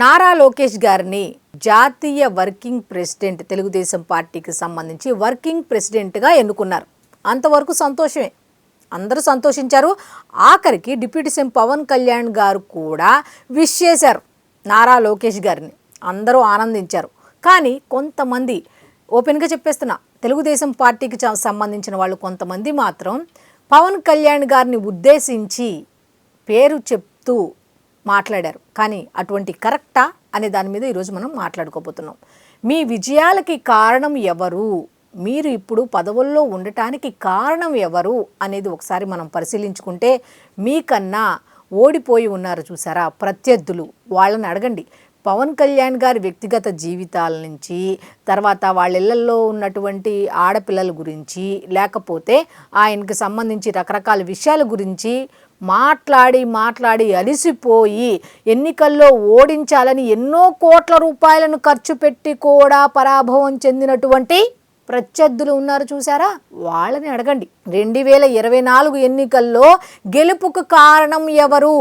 నారా లోకేష్ గారిని జాతీయ working president Telugu Desam పార్టీకి సంబంధించి వర్కింగ్ ప్రెసిడెంట్గా ఎన్నుకున్నారు. అంతవరకు సంతోషమే, అందరూ సంతోషించారు. ఆఖరికి డిప్యూటీ సీఎం పవన్ కళ్యాణ్ గారు కూడా విష్ చేశారు నారా లోకేష్ గారిని, అందరూ ఆనందించారు. కానీ కొంతమంది, ఓపెన్గా చెప్పేస్తున్నా, తెలుగుదేశం పార్టీకి సంబంధించిన వాళ్ళు కొంతమంది మాత్రం పవన్ కళ్యాణ్ గారిని ఉద్దేశించి పేరు చెప్తూ మాట్లాడారు. కానీ అటువంటి కరెక్టా అనే దాని మీద ఈరోజు మనం మాట్లాడుకోబోతున్నాం. మీ విజయాలకి కారణం ఎవరు, మీరు ఇప్పుడు పదవుల్లో ఉండటానికి కారణం ఎవరు అనేది ఒకసారి మనం పరిశీలించుకుంటే, మీకన్నా ఓడిపోయి ఉన్నారు చూసారా ప్రత్యర్థులు, వాళ్ళని అడగండి. పవన్ కళ్యాణ్ గారి వ్యక్తిగత జీవితాల నుంచి, తర్వాత వాళ్ళ ఇళ్లలో ఉన్నటువంటి ఆడపిల్లల గురించి, లేకపోతే ఆయనకి సంబంధించి రకరకాల విషయాల గురించి మాట్లాడి అలిసిపోయి ఎన్నికల్లో ఓడించాలని ఎన్నో కోట్ల రూపాయలను ఖర్చు పెట్టి కూడా పరాభవం చెందినటువంటి ప్రత్యర్థులు ఉన్నారు చూసారా, వాళ్ళని అడగండి. 2024 ఎన్నికల్లో గెలుపుకు కారణం ఎవరు,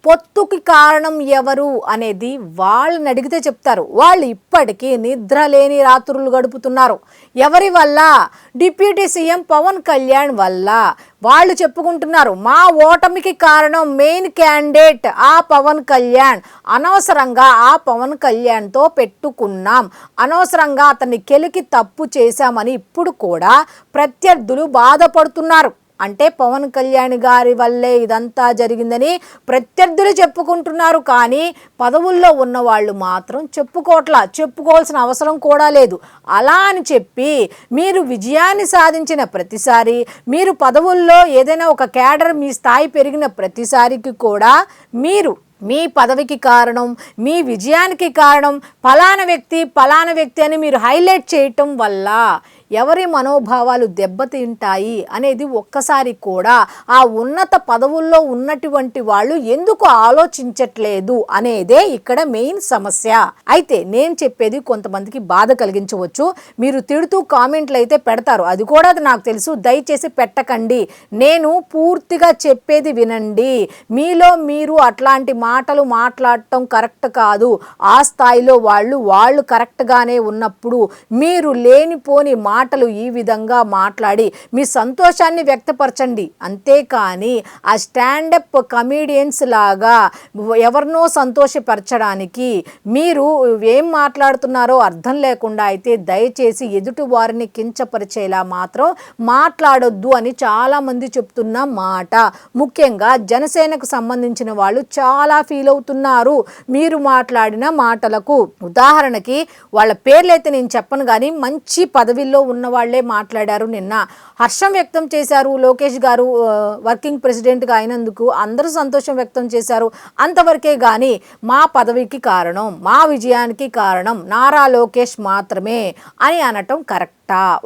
పొత్తుకి కారణం ఎవరు అనేది వాళ్ళని అడిగితే చెప్తారు. వాళ్ళు ఇప్పటికీ నిద్ర లేని రాత్రులు గడుపుతున్నారు. ఎవరి వల్ల? డిప్యూటీ సీఎం పవన్ కళ్యాణ్ వల్ల. వాళ్ళు చెప్పుకుంటున్నారు, మా ఓటమికి కారణం మెయిన్ క్యాండిడేట్ ఆ పవన్ కళ్యాణ్, అనవసరంగా ఆ పవన్ కళ్యాణ్తో పెట్టుకున్నాం, అనవసరంగా అతన్ని కెలికి తప్పు చేశామని ఇప్పుడు కూడా ప్రత్యర్థులు బాధపడుతున్నారు. అంటే పవన్ కళ్యాణ్ గారి వల్లే ఇదంతా జరిగిందని ప్రత్యర్థులు చెప్పుకుంటున్నారు. కానీ పదవుల్లో ఉన్న వాళ్ళు మాత్రం చెప్పుకోవాల్సిన అవసరం కూడా లేదు. అలా అని చెప్పి మీరు విజయాన్ని సాధించిన ప్రతిసారి, మీరు పదవుల్లో ఏదైనా ఒక క్యాడర్ మీ స్థాయి పెరిగిన ప్రతిసారికి కూడా మీరు మీ పదవికి కారణం, మీ విజయానికి కారణం ఫలానా వ్యక్తి అని మీరు హైలైట్ చేయటం వల్ల ఎవరి మనోభావాలు దెబ్బతింటాయి అనేది ఒక్కసారి కూడా ఆ ఉన్నత పదవుల్లో ఉన్నటువంటి వాళ్ళు ఎందుకు ఆలోచించట్లేదు అనేదే ఇక్కడ మెయిన్ సమస్య. అయితే నేను చెప్పేది కొంతమందికి బాధ కలిగించవచ్చు. మీరు తిడుతూ కామెంట్లు అయితే పెడతారు, అది కూడా నాకు తెలుసు. దయచేసి పెట్టకండి. నేను పూర్తిగా చెప్పేది వినండి. మీలో మీరు అట్లాంటి మాటలు మాట్లాడటం కరెక్ట్ కాదు. ఆ స్థాయిలో వాళ్ళు కరెక్ట్గానే ఉన్నప్పుడు మీరు లేనిపోని మాటలు ఈ విధంగా మాట్లాడి మీ సంతోషాన్ని వ్యక్తపరచండి. అంతేకాని ఆ స్టాండప్ కమీడియన్స్ లాగా ఎవరినో సంతోషపరచడానికి మీరు ఏం మాట్లాడుతున్నారో అర్థం లేకుండా అయితే దయచేసి ఎదుటి వారిని కించపరిచేలా మాత్రం మాట్లాడొద్దు అని చాలామంది చెప్తున్న మాట. ముఖ్యంగా జనసేనకు సంబంధించిన వాళ్ళు చాలా ఫీల్ అవుతున్నారు మీరు మాట్లాడిన మాటలకు. ఉదాహరణకి వాళ్ళ పేర్లైతే నేను చెప్పను, కానీ మంచి పదవిలో ఉన్న వాళ్ళే మాట్లాడారు. నిన్న హర్షం వ్యక్తం చేశారు లోకేష్ గారు వర్కింగ్ ప్రెసిడెంట్గా అయినందుకు, అందరూ సంతోషం వ్యక్తం చేశారు. అంతవరకే కానీ మా పదవికి కారణం, మా విజయానికి కారణం నారా లోకేష్ మాత్రమే అని అనటం కరెక్టా?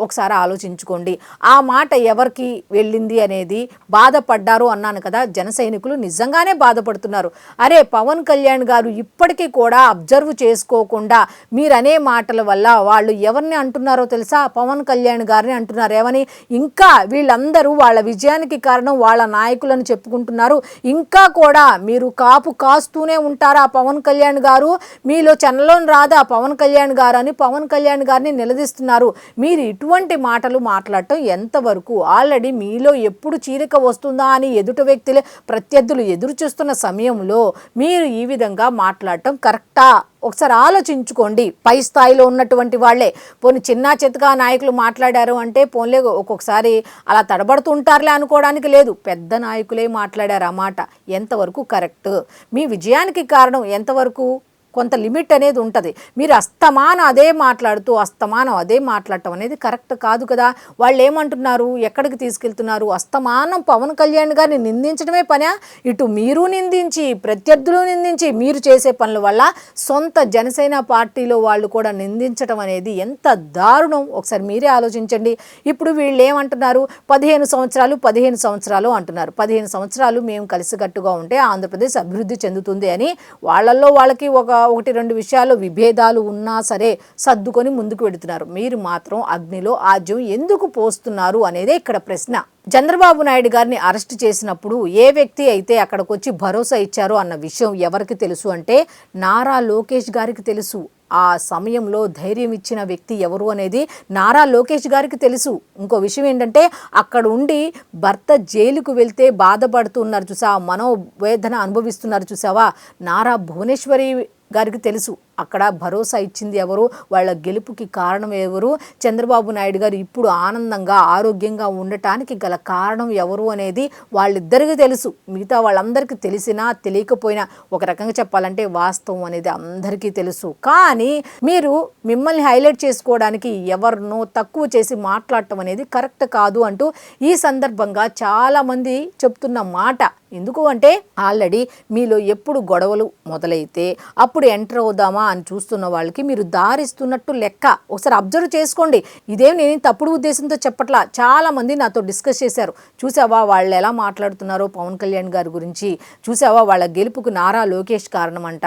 ఒకసారి ఆలోచించుకోండి. ఆ మాట ఎవరికి వెళ్ళింది అనేది బాధపడ్డారు అన్నాను కదా. జన సైనికులు నిజంగానే బాధపడుతున్నారు. అరే పవన్ కళ్యాణ్ గారు ఇప్పటికీ కూడా అబ్జర్వ్ చేసుకోకుండా మీరనే మాటల వల్ల వాళ్ళు ఎవరిని అంటున్నారో తెలుసా? పవన్ కళ్యాణ్ గారిని అంటున్నారు. ఏమని? ఇంకా వీళ్ళందరూ వాళ్ళ విజయానికి కారణం వాళ్ళ నాయకులను చెప్పుకుంటున్నారు. ఇంకా కూడా మీరు కాపు కాస్తూనే ఉంటారా పవన్ కళ్యాణ్ గారు, మీలో చెన్నలోని రాదా పవన్ కళ్యాణ్ గారు అని పవన్ కళ్యాణ్ గారిని నిలదీస్తున్నారు. మీరు ఇటువంటి మాటలు మాట్లాడటం ఎంతవరకు? ఆల్రెడీ మీలో ఎప్పుడు చీలిక వస్తుందా అని ఎదుటి వ్యక్తులే ప్రత్యర్థులు ఎదురు చూస్తున్న సమయంలో మీరు ఈ విధంగా మాట్లాడటం కరెక్టా? ఒకసారి ఆలోచించుకోండి. పై స్థాయిలో ఉన్నటువంటి వాళ్ళే పోనీ చిన్న చితకా నాయకులు మాట్లాడారు అంటే పోన్లే, ఒక్కొక్కసారి అలా తడబడుతూ ఉంటారులే అనుకోవడానికి లేదు. పెద్ద నాయకులే మాట్లాడారు ఆ మాట. ఎంతవరకు కరెక్ట్? మీ విజయానికి కారణం ఎంతవరకు? కొంత లిమిట్ అనేది ఉంటుంది. మీరు అస్తమానం అదే మాట్లాడటం అనేది కరెక్ట్ కాదు కదా. వాళ్ళు ఏమంటున్నారు, ఎక్కడికి తీసుకెళ్తున్నారు? అస్తమానం పవన్ కళ్యాణ్ గారిని నిందించడమే పనా? ఇటు మీరు నిందించి ప్రత్యర్థులు నిందించి మీరు చేసే పనుల వల్ల సొంత జనసేన పార్టీలో వాళ్ళు కూడా నిందించడం అనేది ఎంత దారుణం. ఒకసారి మీరే ఆలోచించండి. ఇప్పుడు వీళ్ళు ఏమంటున్నారు? 15 సంవత్సరాలు అంటున్నారు. 15 సంవత్సరాలు మేము కలిసికట్టుగా ఉంటే ఆంధ్రప్రదేశ్ అభివృద్ధి చెందుతుంది అని వాళ్ళల్లో వాళ్ళకి ఒక ఒకటి రెండు విషయాల్లో విభేదాలు ఉన్నా సరే సర్దుకొని ముందుకు వెడుతున్నారు. మీరు మాత్రం అగ్నిలో ఆజ్యం ఎందుకు పోస్తున్నారు అనేదే ఇక్కడ ప్రశ్న. చంద్రబాబు నాయుడు గారిని అరెస్ట్ చేసినప్పుడు ఏ వ్యక్తి అయితే అక్కడికి వచ్చి భరోసా ఇచ్చారో అన్న విషయం ఎవరికి తెలుసు అంటే నారా లోకేష్ గారికి తెలుసు. ఆ సమయంలో ధైర్యం ఇచ్చిన వ్యక్తి ఎవరు అనేది నారా లోకేష్ గారికి తెలుసు. ఇంకో విషయం ఏంటంటే అక్కడ ఉండి భర్త జైలుకు వెళ్తే బాధపడుతున్నారు చూసావా, మనోవేదన అనుభవిస్తున్నారు చూసావా, నారా భువనేశ్వరి గారికి తెలుసు. అక్కడ భరోసా ఇచ్చింది ఎవరు, వాళ్ళ గెలుపుకి కారణం ఎవరు, చంద్రబాబు నాయుడు గారు ఇప్పుడు ఆనందంగా ఆరోగ్యంగా ఉండటానికి గల కారణం ఎవరు అనేది వాళ్ళిద్దరికీ తెలుసు. మిగతా వాళ్ళందరికీ తెలిసినా తెలియకపోయినా ఒక రకంగా చెప్పాలంటే వాస్తవం అనేది అందరికీ తెలుసు. కానీ మీరు మిమ్మల్ని హైలైట్ చేసుకోవడానికి ఎవరినో తక్కువ చేసి మాట్లాడటం అనేది కరెక్ట్ కాదు అంటూ ఈ సందర్భంగా చాలామంది చెప్తున్న మాట. ఎందుకు అంటే ఆల్రెడీ మీలో ఎప్పుడు గొడవలు మొదలైతే అప్పుడు ఎంటర్ అవుదామా అని చూస్తున్న వాళ్ళకి మీరు దారిస్తున్నట్టు లెక్క. ఒకసారి అబ్జర్వ్ చేసుకోండి. ఇదేం నేను తప్పుడు ఉద్దేశంతో చెప్పట్లా. చాలామంది నాతో డిస్కస్ చేశారు. చూసావా వాళ్ళు ఎలా మాట్లాడుతున్నారో పవన్ కళ్యాణ్ గారి గురించి, చూసావా వాళ్ళ గెలుపుకు నారా లోకేష్ కారణమంట,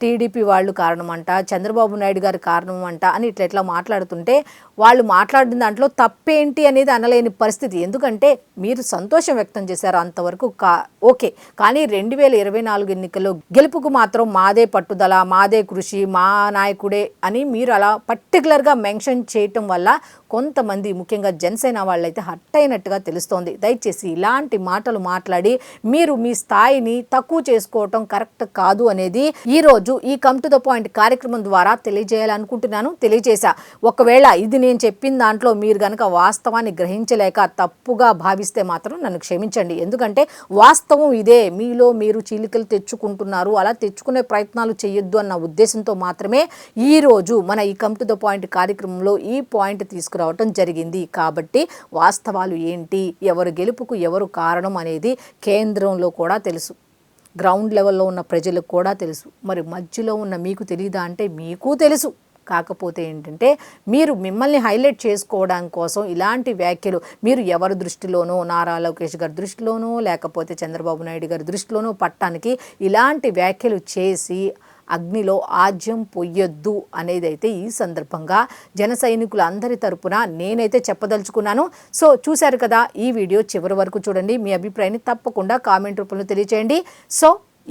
టీడీపీ వాళ్ళు కారణమంట, చంద్రబాబు నాయుడు గారి కారణం అంట అని ఇట్లా మాట్లాడుతుంటే వాళ్ళు మాట్లాడిన దాంట్లో తప్పేంటి అనేది అనలేని పరిస్థితి. ఎందుకంటే మీరు సంతోషం వ్యక్తం చేశారు అంతవరకు ఓకే. కానీ 2024 ఎన్నికల్లో గెలుపుకు మాత్రం మాదే పట్టుదల, మాదే కృషి, మా నాయకుడే అని మీరు అలా పర్టికులర్గా మెన్షన్ చేయటం వల్ల కొంతమంది ముఖ్యంగా జనసేన వాళ్ళైతే హర్ట్ అయినట్టుగా తెలుస్తోంది. దయచేసి ఇలాంటి మాటలు మాట్లాడి మీరు మీ స్థాయిని తక్కువ చేసుకోవటం కరెక్ట్ కాదు అనేది ఈరోజు ఈ కమ్ టు ద పాయింట్ కార్యక్రమం ద్వారా తెలియజేయాలనుకుంటున్నాను. తెలియజేశా. ఒకవేళ ఇది నేను చెప్పిన దాంట్లో మీరు కనుక వాస్తవాన్ని గ్రహించలేక తప్పుగా భావిస్తే మాత్రం నన్ను క్షమించండి. ఎందుకంటే వాస్తవం ఇదే. మీలో మీరు చీలికలు తెచ్చుకుంటున్నారు, అలా తెచ్చుకునే ప్రయత్నాలు చేయొద్దు అన్న ఉద్దేశంతో మాత్రమే ఈరోజు మన ఈ కమ్ టు ద పాయింట్ కార్యక్రమంలో ఈ పాయింట్ తీసుకురావటం జరిగింది. కాబట్టి వాస్తవాలు ఏంటి, ఎవరు గెలుపుకు ఎవరు కారణం అనేది కేంద్రంలో కూడా తెలుసు, గ్రౌండ్ లెవెల్లో ఉన్న ప్రజలకు కూడా తెలుసు. మరి మధ్యలో ఉన్న మీకు తెలియదా అంటే మీకు తెలుసు. కాకపోతే ఏంటంటే మీరు మిమ్మల్ని హైలైట్ చేసుకోవడం కోసం ఇలాంటి వ్యాఖ్యలు మీరు ఎవరి దృష్టిలోనో, నారా లోకేష్ గారి దృష్టిలోనో లేకపోతే చంద్రబాబు నాయుడు గారి దృష్టిలోనో పట్టానికి ఇలాంటి వ్యాఖ్యలు చేసి అగ్నిలో ఆజ్యం పొయ్యొద్దు అనేది అయితే ఈ సందర్భంగా జన సైనికులందరి తరపున నేనైతే చెప్పదలుచుకున్నాను. సో చూశారు కదా, ఈ వీడియో చివరి వరకు చూడండి. మీ అభిప్రాయాన్ని తప్పకుండా కామెంట్ రూపంలో తెలియచేయండి. సో